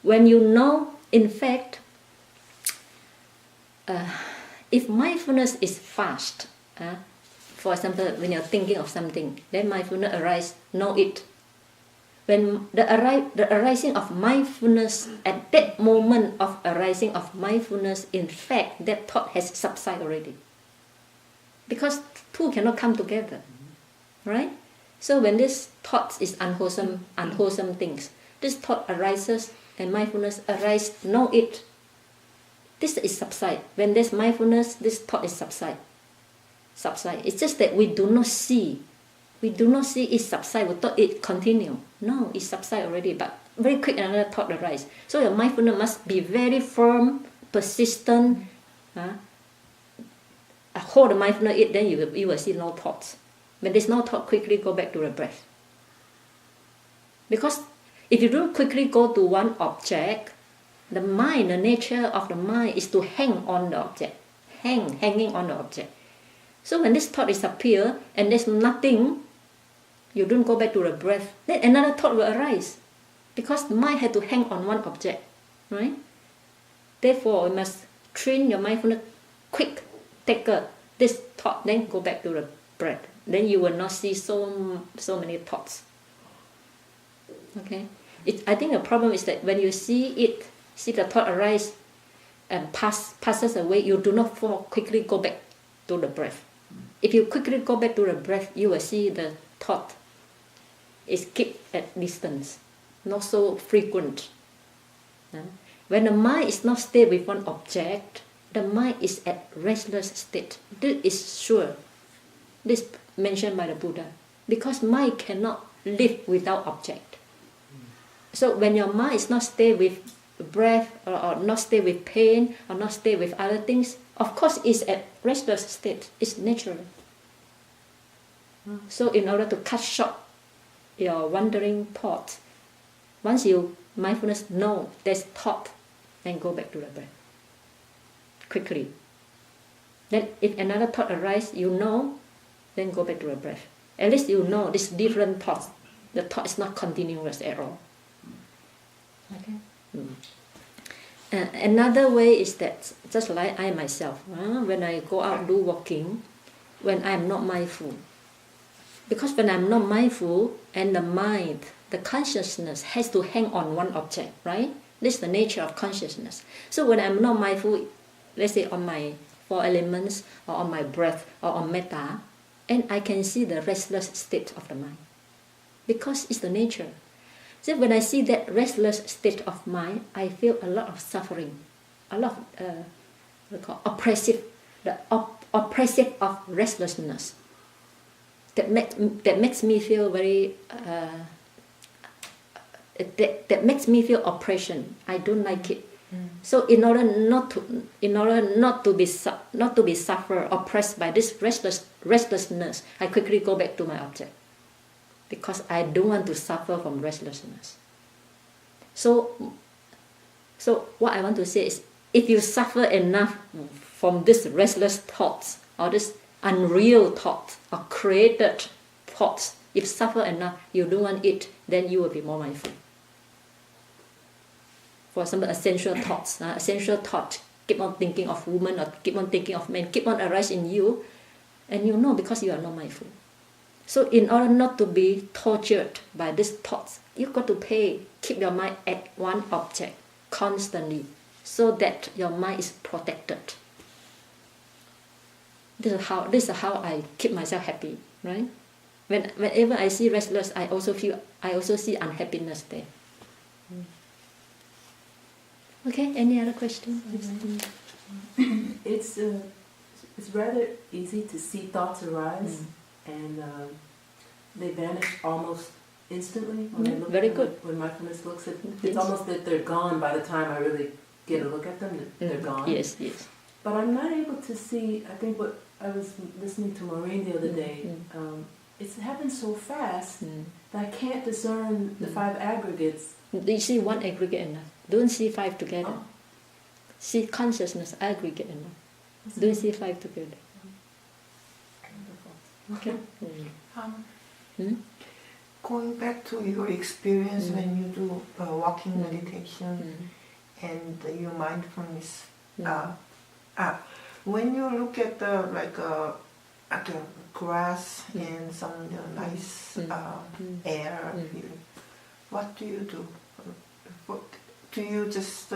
When you know, in fact, if mindfulness is fast, for example, when you're thinking of something, then mindfulness arises, know it. When the arising of mindfulness, at that moment of arising of mindfulness, in fact, that thought has subsided already. Because two cannot come together, right? So when this thought is unwholesome things, this thought arises and mindfulness arises, know it. This is subside. When there's mindfulness, this thought is subside. It's just that we do not see. We do not see it subside. We thought it continue. No, it subside already, but very quick another thought arises. So your mindfulness must be very firm, persistent. Hold the mindfulness, then you will see no thoughts. When there's no thought, quickly go back to the breath. Because if you don't quickly go to one object, the mind, the nature of the mind is to hang on the object. Hanging on the object. So when this thought disappears and there's nothing, you don't go back to the breath, then another thought will arise. Because the mind had to hang on one object, right? Therefore, you must train your mindfulness quick. Take this thought, then go back to the breath. Then you will not see so many thoughts. Okay? I think the problem is that when you see the thought arise and passes away, you do not quickly go back to the breath. If you quickly go back to the breath, you will see the thought is kept at distance, not so frequent. When the mind is not stay with one object, the mind is at restless state. This is sure. This is mentioned by the Buddha. Because mind cannot live without object. So when your mind is not stay with breath or not stay with pain or not stay with other things, Of course, it's a restless state. It's natural. So in order to cut short your wandering thoughts, once you mindfulness know there's thought, then go back to the breath quickly. Then if another thought arises, you know, then go back to the breath. At least you know this different thoughts. The thought is not continuous at all. Okay. Another way is that, just like I myself, when I go out do walking, when I am not mindful. Because when I'm not mindful, and the mind, the consciousness has to hang on one object, right? This is the nature of consciousness. So when I'm not mindful, let's say on my 4 elements, or on my breath, or on metta, and I can see the restless state of the mind. Because it's the nature. So when I see that restless state of mind, I feel a lot of suffering, a lot of oppressive of restlessness. That makes me feel very. That makes me feel oppression. I don't like it. So in order not to be suffer oppressed by this restlessness, I quickly go back to my object. Because I don't want to suffer from restlessness. So what I want to say is, if you suffer enough from this restless thoughts, or this unreal thoughts, or created thoughts, if suffer enough, you don't want it, then you will be more mindful. For example, essential thought, keep on thinking of woman, or keep on thinking of man, keep on arising in you, and you know because you are not mindful. So in order not to be tortured by these thoughts, you've got to keep your mind at one object constantly, so that your mind is protected. This is how I keep myself happy, right? Whenever I see restless, I also see unhappiness there. Okay, any other question? It's rather easy to see thoughts arise, and they vanish almost instantly when I look very at good. them. When mindfulness looks at them, it's almost that they're gone by the time I really get a look at them. They're gone. Yes. But I'm not able to see. I think what I was listening to Maureen the other day. It's happened so fast that I can't discern the 5 aggregates. You see one aggregate enough. Don't see 5 together. Oh. See consciousness aggregate enough. Don't see 5 together. Okay. Going back to your experience when you do walking meditation and your mindfulness, when you look at the grass and some nice air, what do you do? Do you just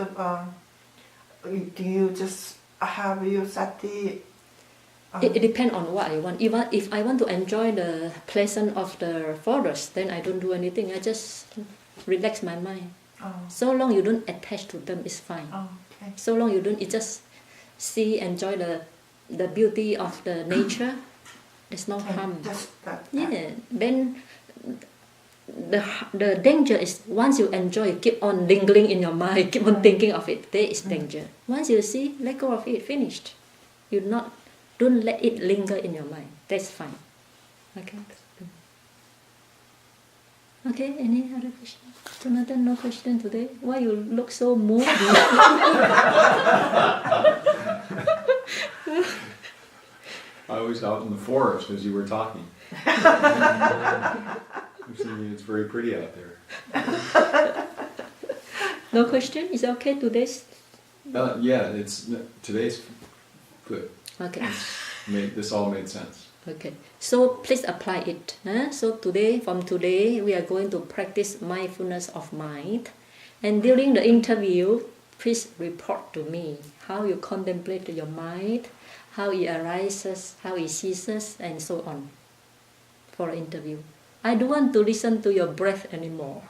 have your sati? It depends on what I want. Even if I want to enjoy the pleasant of the forest, then I don't do anything. I just relax my mind. So long you don't attach to them, it's fine. Okay. So long you just enjoy the beauty of the nature, there's no harm. Yeah. Then the danger is once you enjoy, keep on lingering in your mind, keep on thinking of it. There is danger. Once you see, let go of it, finished. Don't let it linger in your mind. That's fine. Okay. Okay. Any other question? Jonathan, no question today. Why you look so moved? I was out in the forest as you were talking. It's very pretty out there. No question? Is it okay today's? Yeah, today's good. Okay. This all made sense. Okay. So please apply it. So from today, we are going to practice mindfulness of mind. And during the interview, please report to me how you contemplate your mind, how it arises, how it ceases, and so on for an interview. I don't want to listen to your breath anymore.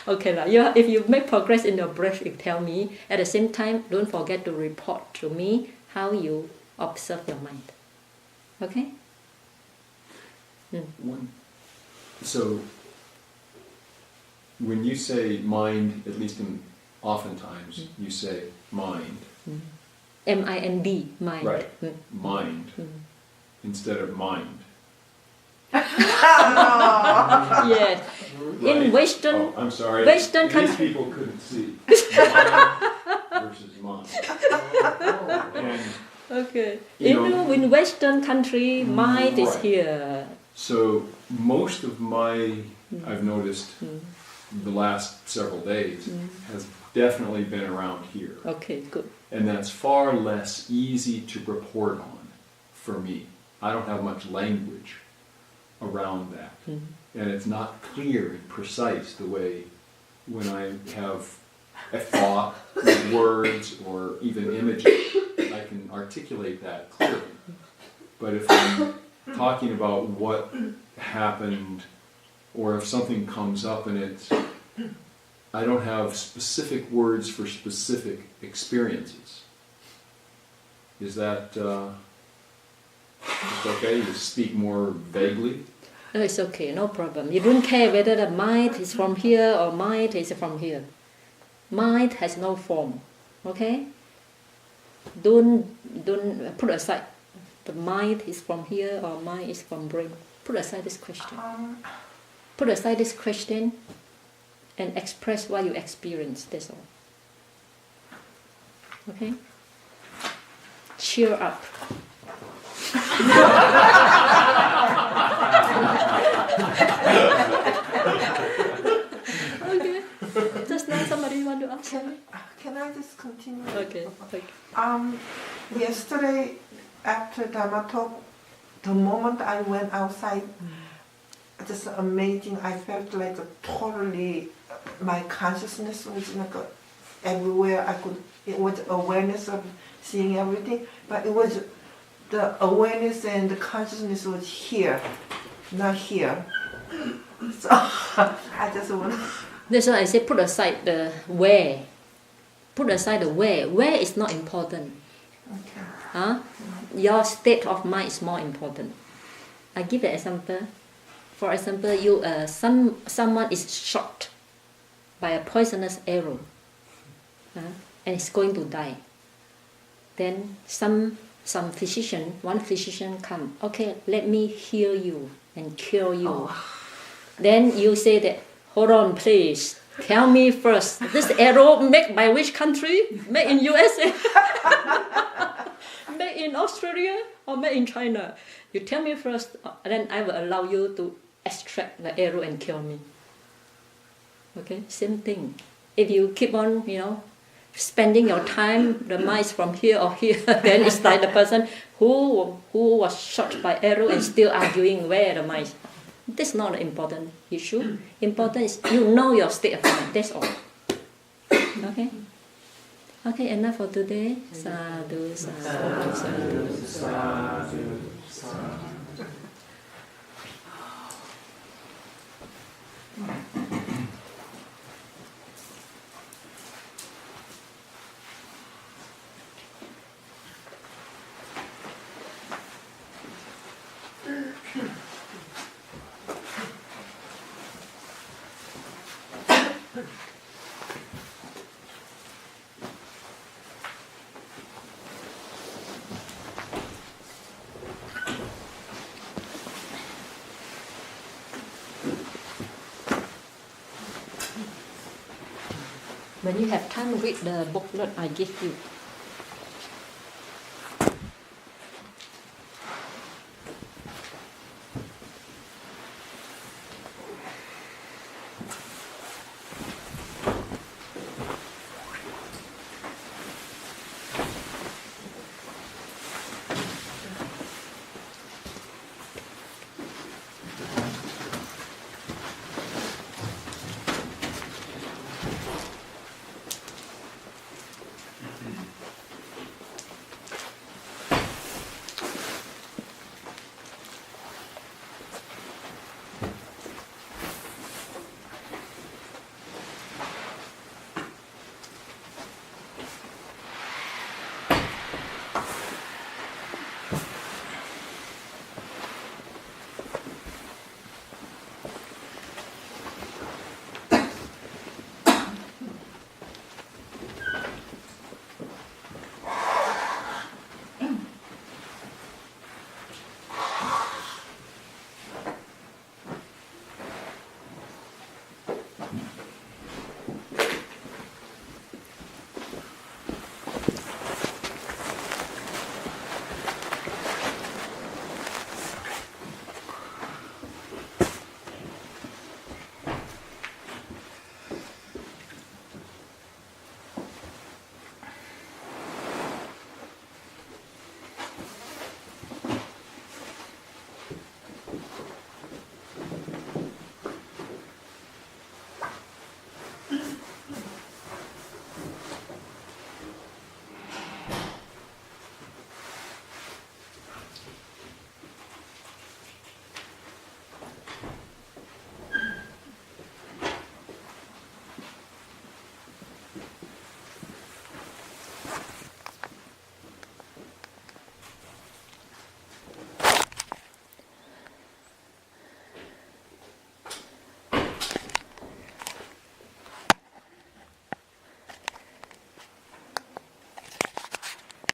Okay, if you make progress in your breath, you tell me. At the same time, don't forget to report to me how you observe your mind. Okay? So, when you say mind, at least in oftentimes you say mind. M-I-N-D, mind. Right. Mind instead of mind. Yes. In Right? Western, Oh, I'm sorry. Western These country. people couldn't see. Mind versus mind. And Okay. You know- In Western country, mind is Right. here. so most of I've noticed the last several days has definitely been around here. Okay, good. And that's far less easy to report on for me. I don't have much language around that. And it's not clear and precise the way when I have a thought with words or even images, I can articulate that clearly. But if I'm talking about what happened, or if something comes up and I don't have specific words for specific experiences. Is that just okay? You speak more vaguely? No, it's okay, no problem. You don't care whether the mind is from here or mind is from here. Mind has no form, okay? Don't put aside the mind is from here or mind is from brain. Put aside this question. Put aside this question and express what you experience, that's all. Okay? Cheer up. Okay. Just now somebody want to ask something? Can I just continue? Okay. Yesterday, after Dhamma talk, the moment I went outside, just amazing. I felt like totally, my consciousness was like everywhere. It was awareness of seeing everything, but it was the awareness and the consciousness was here, not here. So I just want. That's why I say put aside the where. Put aside the where. Where is not important. Okay. Huh? Your state of mind is more important. I give an example. For example, someone is shot by a poisonous arrow, and is going to die. Then one physician come. Okay, let me heal you and cure you. Oh. Then you say that, hold on, please. Tell me first, this arrow made by which country? Made in U.S.A? Made in Australia or made in China? You tell me first, then I will allow you to extract the arrow and kill me. Okay, same thing. If you keep on, spending your time, the mind is from here or here, then it's like the person who was shot by arrow and still arguing where the mind is. That's not an important issue. Important is you know your state of mind. That's all. Okay? Okay, enough for today. Sadhu, sadhu, sadhu, sadhu, sadhu. When you have time, read the booklet I give you.